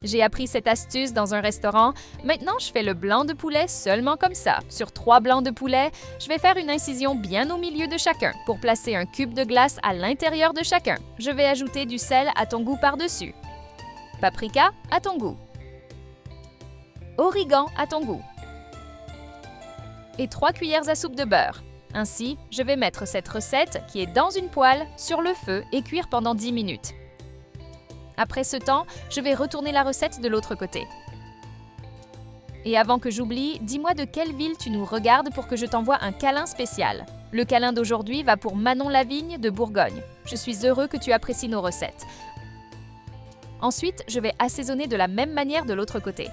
J'ai appris cette astuce dans un restaurant. Maintenant, je fais le blanc de poulet seulement comme ça. Sur 3 blancs de poulet, je vais faire une incision bien au milieu de chacun pour placer un cube de glace à l'intérieur de chacun. Je vais ajouter du sel à ton goût par-dessus. Paprika à ton goût. Origan à ton goût. Et 3 cuillères à soupe de beurre. Ainsi, je vais mettre cette recette, qui est dans une poêle, sur le feu et cuire pendant 10 minutes. Après ce temps, je vais retourner la recette de l'autre côté. Et avant que j'oublie, dis-moi de quelle ville tu nous regardes pour que je t'envoie un câlin spécial. Le câlin d'aujourd'hui va pour Manon Lavigne de Bourgogne. Je suis heureux que tu apprécies nos recettes. Ensuite, je vais assaisonner de la même manière de l'autre côté.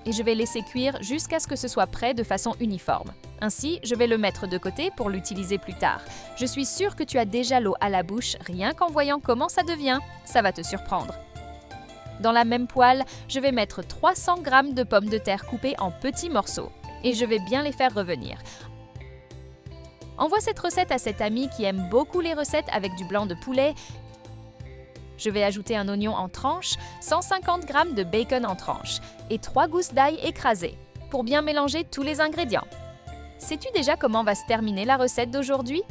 Et je vais laisser cuire jusqu'à ce que ce soit prêt de façon uniforme. Ainsi, je vais le mettre de côté pour l'utiliser plus tard. Je suis sûre que tu as déjà l'eau à la bouche, rien qu'en voyant comment ça devient, ça va te surprendre. Dans la même poêle, je vais mettre 300 g de pommes de terre coupées en petits morceaux. Et je vais bien les faire revenir. Envoie cette recette à cet ami qui aime beaucoup les recettes avec du blanc de poulet. Je vais ajouter un oignon en tranches, 150 g de bacon en tranches et 3 gousses d'ail écrasées pour bien mélanger tous les ingrédients. Sais-tu déjà comment va se terminer la recette d'aujourd'hui?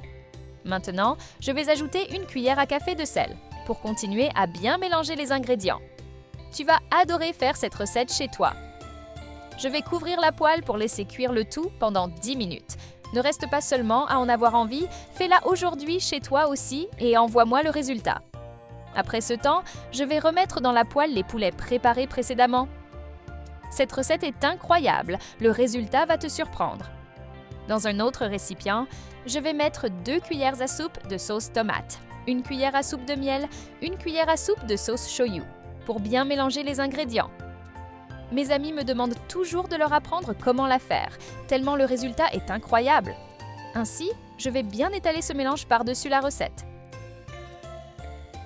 Maintenant, je vais ajouter une cuillère à café de sel pour continuer à bien mélanger les ingrédients. Tu vas adorer faire cette recette chez toi. Je vais couvrir la poêle pour laisser cuire le tout pendant 10 minutes. Ne reste pas seulement à en avoir envie, fais-la aujourd'hui chez toi aussi et envoie-moi le résultat. Après ce temps, je vais remettre dans la poêle les poulets préparés précédemment. Cette recette est incroyable, le résultat va te surprendre. Dans un autre récipient, je vais mettre 2 cuillères à soupe de sauce tomate, 1 cuillère à soupe de miel, 1 cuillère à soupe de sauce shoyu, pour bien mélanger les ingrédients. Mes amis me demandent toujours de leur apprendre comment la faire, tellement le résultat est incroyable. Ainsi, je vais bien étaler ce mélange par-dessus la recette.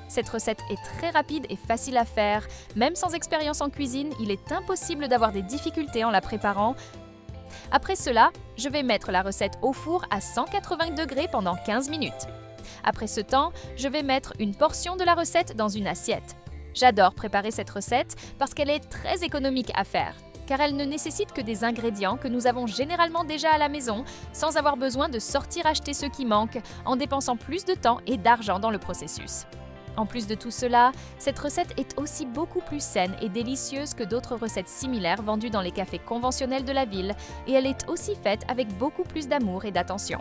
Cette recette est très rapide et facile à faire. Même sans expérience en cuisine, il est impossible d'avoir des difficultés en la préparant. Après cela, je vais mettre la recette au four à 180 degrés pendant 15 minutes. Après ce temps, je vais mettre une portion de la recette dans une assiette. J'adore préparer cette recette parce qu'elle est très économique à faire, car elle ne nécessite que des ingrédients que nous avons généralement déjà à la maison, sans avoir besoin de sortir acheter ceux qui manquent, en dépensant plus de temps et d'argent dans le processus. En plus de tout cela, cette recette est aussi beaucoup plus saine et délicieuse que d'autres recettes similaires vendues dans les cafés conventionnels de la ville, et elle est aussi faite avec beaucoup plus d'amour et d'attention.